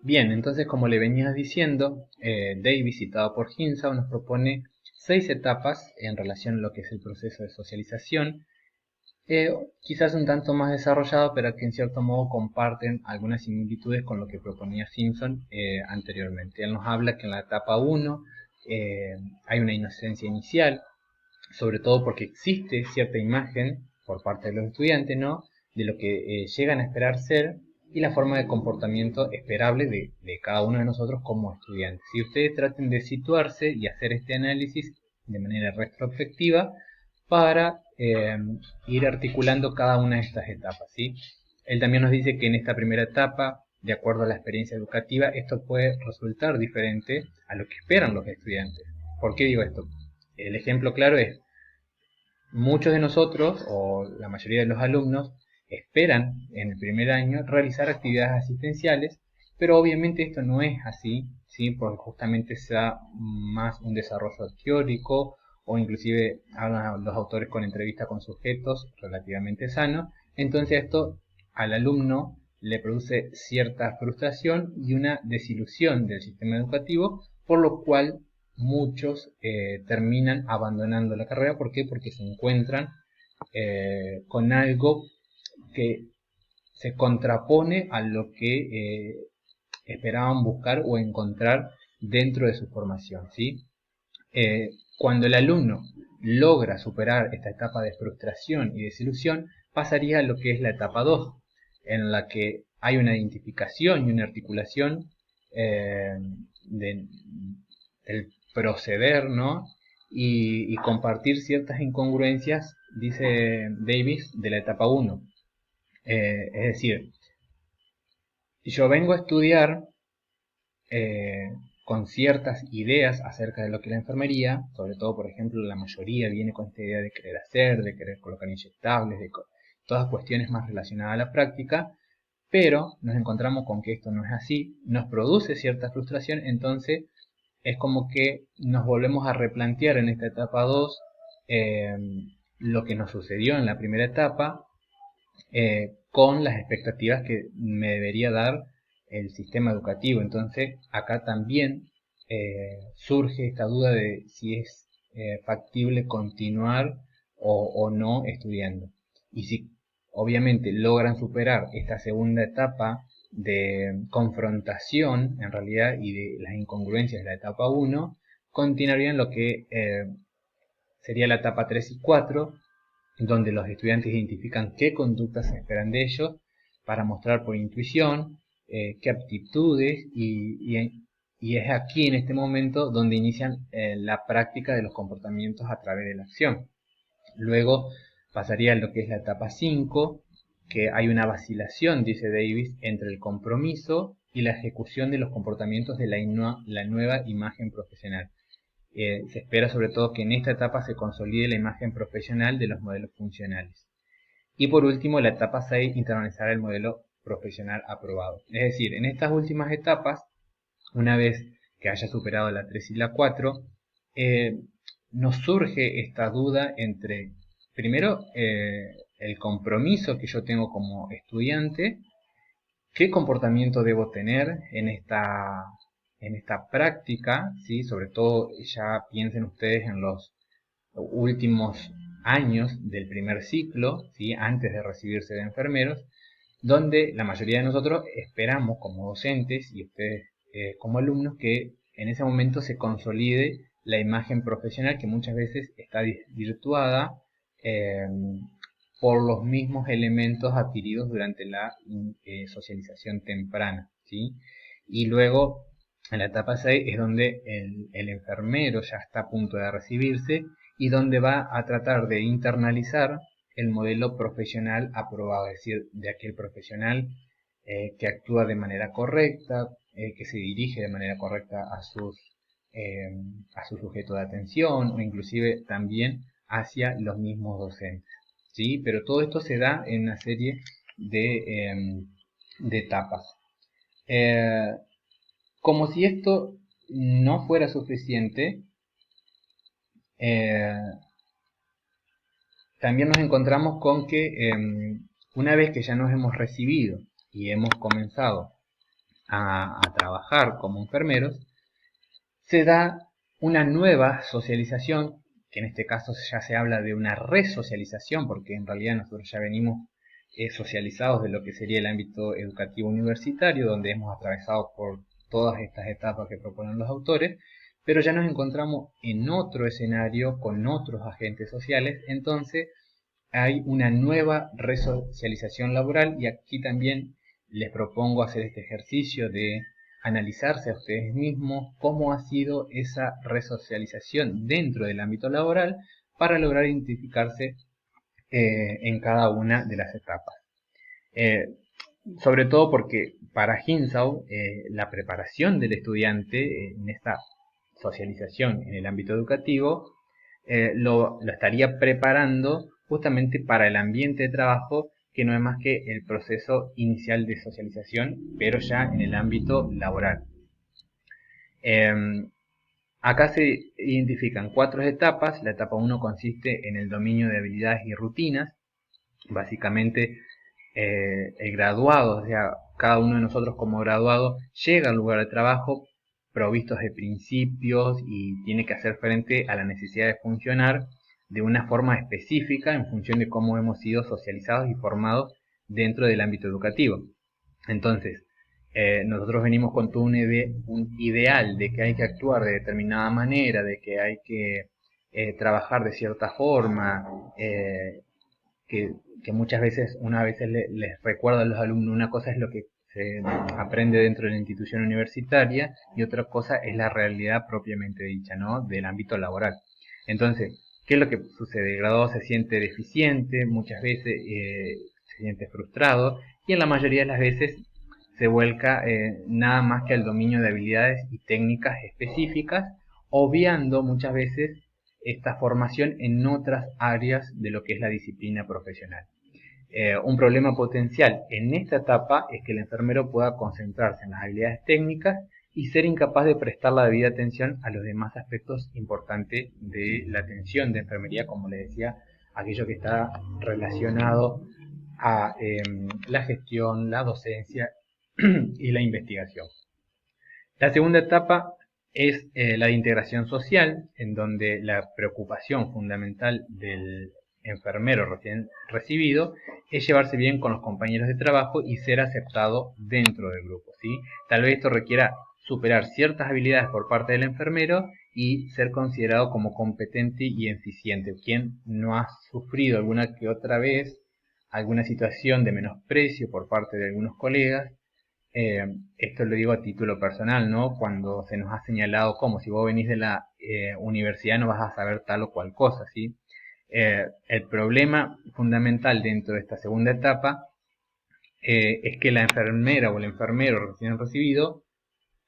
Bien, entonces como le venía diciendo, Davis, citado por Hinshaw, nos propone 6 etapas en relación a lo que es el proceso de socialización, quizás un tanto más desarrollado, pero que en cierto modo comparten algunas similitudes con lo que proponía Simpson anteriormente. Él nos habla que en la etapa 1 hay una inocencia inicial, sobre todo porque existe cierta imagen por parte de los estudiantes, ¿no? De lo que llegan a esperar ser y la forma de comportamiento esperable de cada uno de nosotros como estudiantes. Si ustedes traten de situarse y hacer este análisis de manera retrospectiva para ir articulando cada una de estas etapas, ¿sí? Él también nos dice que en esta primera etapa, de acuerdo a la experiencia educativa, esto puede resultar diferente a lo que esperan los estudiantes. ¿Por qué digo esto? El ejemplo claro es, muchos de nosotros, o la mayoría de los alumnos, esperan en el primer año realizar actividades asistenciales, pero obviamente esto no es así, ¿sí? Porque justamente se da más un desarrollo teórico, o inclusive hablan los autores con entrevista con sujetos relativamente sanos. Entonces esto al alumno le produce cierta frustración y una desilusión del sistema educativo, por lo cual muchos terminan abandonando la carrera. ¿Por qué? Porque se encuentran con algo que se contrapone a lo que esperaban buscar o encontrar dentro de su formación, ¿sí? Cuando el alumno logra superar esta etapa de frustración y desilusión, pasaría a lo que es la etapa 2, en la que hay una identificación y una articulación eh, de, del proceder, ¿no? Y compartir ciertas incongruencias, dice Davis, de la etapa 1. Es decir, yo vengo a estudiar eh, con ciertas ideas acerca de lo que es la enfermería, sobre todo, por ejemplo, la mayoría viene con esta idea de querer hacer, de querer colocar inyectables, todas cuestiones más relacionadas a la práctica, pero nos encontramos con que esto no es así, nos produce cierta frustración, entonces es como que nos volvemos a replantear en esta etapa 2 eh, lo que nos sucedió en la primera etapa, con las expectativas que me debería dar el sistema educativo. Entonces acá también surge esta duda de si es factible continuar o no estudiando. Y si obviamente logran superar esta segunda etapa de confrontación en realidad y de las incongruencias de la etapa 1, continuarían lo que sería la etapa 3 y 4, donde los estudiantes identifican qué conductas se esperan de ellos para mostrar por intuición, qué aptitudes, y es aquí en este momento donde inician la práctica de los comportamientos a través de la acción. Luego pasaría a lo que es la etapa 5, que hay una vacilación, dice Davis, entre el compromiso y la ejecución de los comportamientos de la nueva imagen profesional. Se espera sobre todo que en esta etapa se consolide la imagen profesional de los modelos funcionales. Y por último, la etapa 6, internalizar el modelo profesional aprobado. Es decir, en estas últimas etapas, una vez que haya superado la 3 y la 4, eh, nos surge esta duda entre, primero, el compromiso que yo tengo como estudiante, qué comportamiento debo tener en esta práctica, ¿sí? Sobre todo ya piensen ustedes en los últimos años del primer ciclo, ¿sí? Antes de recibirse de enfermeros, donde la mayoría de nosotros esperamos como docentes y ustedes como alumnos que en ese momento se consolide la imagen profesional que muchas veces está desvirtuada eh, por los mismos elementos adquiridos durante la socialización temprana, ¿sí? Y luego en la etapa 6 es donde el enfermero ya está a punto de recibirse y donde va a tratar de internalizar el modelo profesional aprobado, es decir, de aquel profesional que actúa de manera correcta, que se dirige de manera correcta eh, a su sujeto de atención o inclusive también hacia los mismos docentes, ¿sí? Pero todo esto se da en una serie de etapas. Eh, Como si esto no fuera suficiente, eh, también nos encontramos con que una vez que ya nos hemos recibido y hemos comenzado a trabajar como enfermeros, se da una nueva socialización, que en este caso ya se habla de una resocialización, porque en realidad nosotros ya venimos socializados de lo que sería el ámbito educativo universitario, donde hemos atravesado por todas estas etapas que proponen los autores, pero ya nos encontramos en otro escenario con otros agentes sociales, entonces hay una nueva resocialización laboral y aquí también les propongo hacer este ejercicio de analizarse a ustedes mismos cómo ha sido esa resocialización dentro del ámbito laboral para lograr identificarse en cada una de las etapas. Eh, Sobre todo porque para Hinshaw la preparación del estudiante en esta socialización en el ámbito educativo lo estaría preparando justamente para el ambiente de trabajo, que no es más que el proceso inicial de socialización, pero ya en el ámbito laboral. Eh, Acá se identifican 4 etapas. La etapa 1 consiste en el dominio de habilidades y rutinas. Básicamente el graduado, o sea, cada uno de nosotros como graduado llega al lugar de trabajo provistos de principios y tiene que hacer frente a la necesidad de funcionar de una forma específica en función de cómo hemos sido socializados y formados dentro del ámbito educativo. Entonces, nosotros venimos con todo un ideal de que hay que actuar de determinada manera, de que hay que trabajar de cierta forma, que, que muchas veces, una vez les recuerdo a los alumnos, una cosa es lo que se aprende dentro de la institución universitaria y otra cosa es la realidad propiamente dicha, ¿no? Del ámbito laboral. Entonces, ¿qué es lo que sucede? El graduado se siente deficiente, muchas veces se siente frustrado y en la mayoría de las veces se vuelca nada más que al dominio de habilidades y técnicas específicas, obviando muchas veces esta formación en otras áreas de lo que es la disciplina profesional. Un problema potencial en esta etapa es que el enfermero pueda concentrarse en las habilidades técnicas y ser incapaz de prestar la debida atención a los demás aspectos importantes de la atención de enfermería, como les decía, aquello que está relacionado a la gestión, la docencia y la investigación. La segunda etapa es la de integración social, en donde la preocupación fundamental del enfermero recién recibido es llevarse bien con los compañeros de trabajo y ser aceptado dentro del grupo, ¿sí? Tal vez esto requiera superar ciertas habilidades por parte del enfermero y ser considerado como competente y eficiente. Quien no ha sufrido alguna que otra vez alguna situación de menosprecio por parte de algunos colegas, eh, esto lo digo a título personal, ¿no? Cuando se nos ha señalado como si vos venís de la universidad no vas a saber tal o cual cosa, ¿sí? El problema fundamental dentro de esta segunda etapa es que la enfermera o el enfermero recién recibido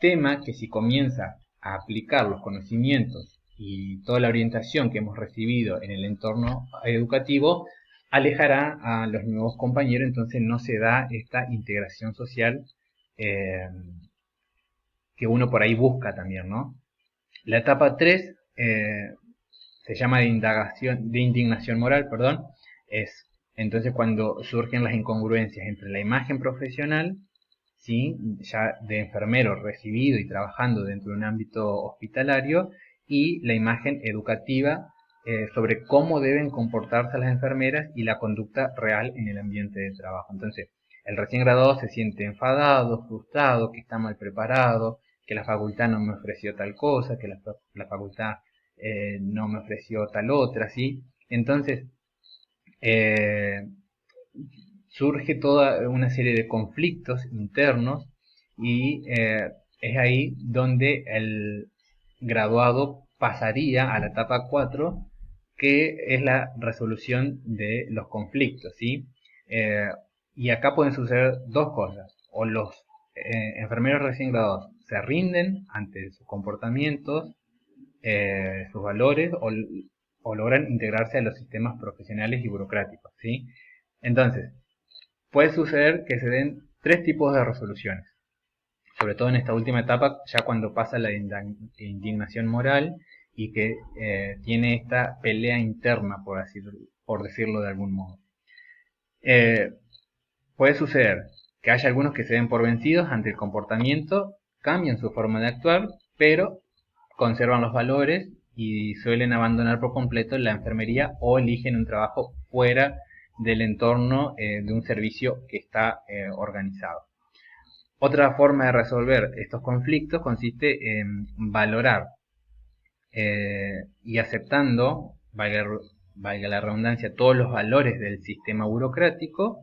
tema que si comienza a aplicar los conocimientos y toda la orientación que hemos recibido en el entorno educativo, alejará a los nuevos compañeros, entonces no se da esta integración social eh, que uno por ahí busca también, ¿no? La etapa 3 se llama de indignación moral, perdón, es entonces cuando surgen las incongruencias entre la imagen profesional, ¿sí? Ya de enfermero recibido y trabajando dentro de un ámbito hospitalario, y la imagen educativa sobre cómo deben comportarse las enfermeras y la conducta real en el ambiente de trabajo. Entonces, el recién graduado se siente enfadado, frustrado, que está mal preparado, que la facultad no me ofreció tal cosa, que la facultad no me ofreció tal otra, ¿sí? Entonces, eh, surge toda una serie de conflictos internos y es ahí donde el graduado pasaría a la etapa 4, que es la resolución de los conflictos, ¿sí? Eh, y acá pueden suceder dos cosas: o los enfermeros recién graduados se rinden ante sus comportamientos, sus valores, o logran integrarse a los sistemas profesionales y burocráticos, ¿sí? Entonces, puede suceder que se den 3 tipos de resoluciones, sobre todo en esta última etapa, ya cuando pasa la indignación moral y que tiene esta pelea interna, por decirlo de algún modo. Eh, Puede suceder que haya algunos que se den por vencidos ante el comportamiento, cambian su forma de actuar, pero conservan los valores y suelen abandonar por completo la enfermería o eligen un trabajo fuera del entorno de un servicio que está organizado. Otra forma de resolver estos conflictos consiste en valorar y aceptando, valga la redundancia, todos los valores del sistema burocrático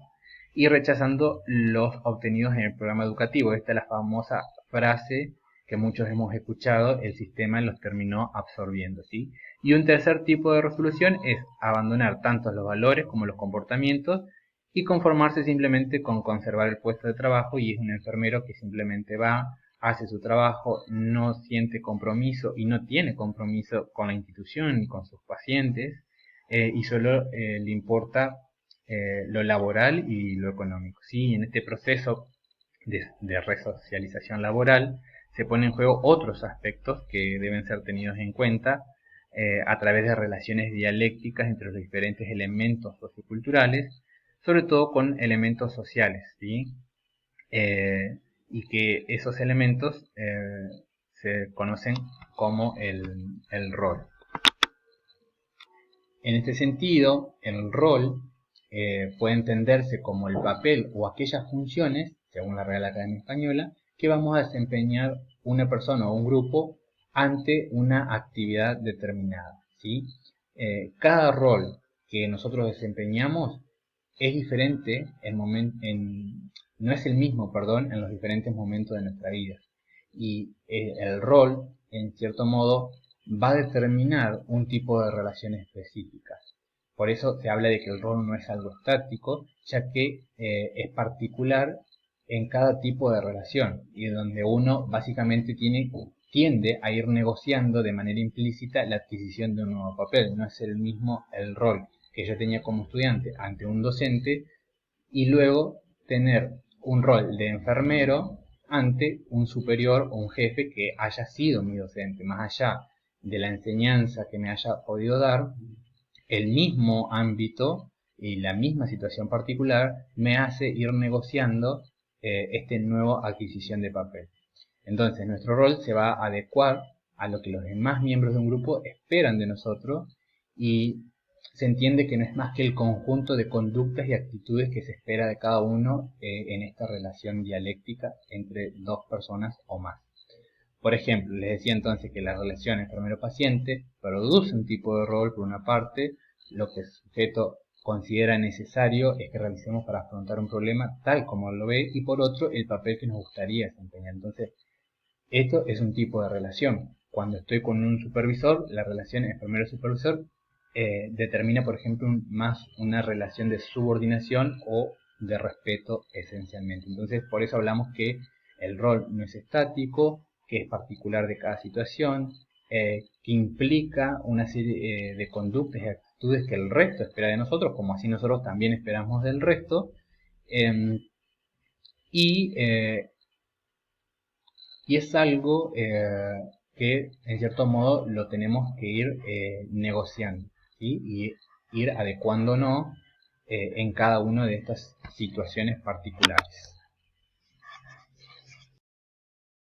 y rechazando los obtenidos en el programa educativo. Esta es la famosa frase que muchos hemos escuchado: el sistema los terminó absorbiendo, ¿sí? Y un tercer tipo de resolución es abandonar tanto los valores como los comportamientos y conformarse simplemente con conservar el puesto de trabajo, y es un enfermero que simplemente va, hace su trabajo, no siente compromiso y no tiene compromiso con la institución ni con sus pacientes, y solo le importa lo laboral y lo económico, ¿sí? En este proceso de resocialización laboral se ponen en juego otros aspectos que deben ser tenidos en cuenta a través de relaciones dialécticas entre los diferentes elementos socioculturales, sobre todo con elementos sociales, ¿sí? Y que esos elementos se conocen como el rol. En este sentido, el rol puede entenderse como el papel o aquellas funciones, según la Real Academia Española, que vamos a desempeñar una persona o un grupo ante una actividad determinada, ¿sí? Cada rol que nosotros desempeñamos es diferente no es el mismo, perdón, en los diferentes momentos de nuestra vida. Y el rol, en cierto modo, va a determinar un tipo de relaciones específicas. Por eso se habla de que el rol no es algo estático, ya que es particular en cada tipo de relación, y donde uno básicamente tiende a ir negociando de manera implícita la adquisición de un nuevo papel. No es el mismo el rol que yo tenía como estudiante ante un docente y luego tener un rol de enfermero ante un superior o un jefe que haya sido mi docente. Más allá de la enseñanza que me haya podido dar, el mismo ámbito y la misma situación particular me hace ir negociando esta nueva adquisición de papel. Entonces nuestro rol se va a adecuar a lo que los demás miembros de un grupo esperan de nosotros, y se entiende que no es más que el conjunto de conductas y actitudes que se espera de cada uno en esta relación dialéctica entre dos personas o más. Por ejemplo, les decía entonces que la relación enfermero-paciente produce un tipo de rol por una parte. Lo que el sujeto considera necesario es que realicemos para afrontar un problema tal como lo ve, y por otro, el papel que nos gustaría desempeñar. Entonces, esto es un tipo de relación. Cuando estoy con un supervisor, la relación enfermero-supervisor determina, por ejemplo, más una relación de subordinación o de respeto esencialmente. Entonces, por eso hablamos que el rol no es estático, que es particular de cada situación, que implica una serie de conductas y actitudes que el resto espera de nosotros, como así nosotros también esperamos del resto, eh, y es algo que en cierto modo lo tenemos que ir negociando, ¿sí? Y ir adecuándonos en cada una de estas situaciones particulares.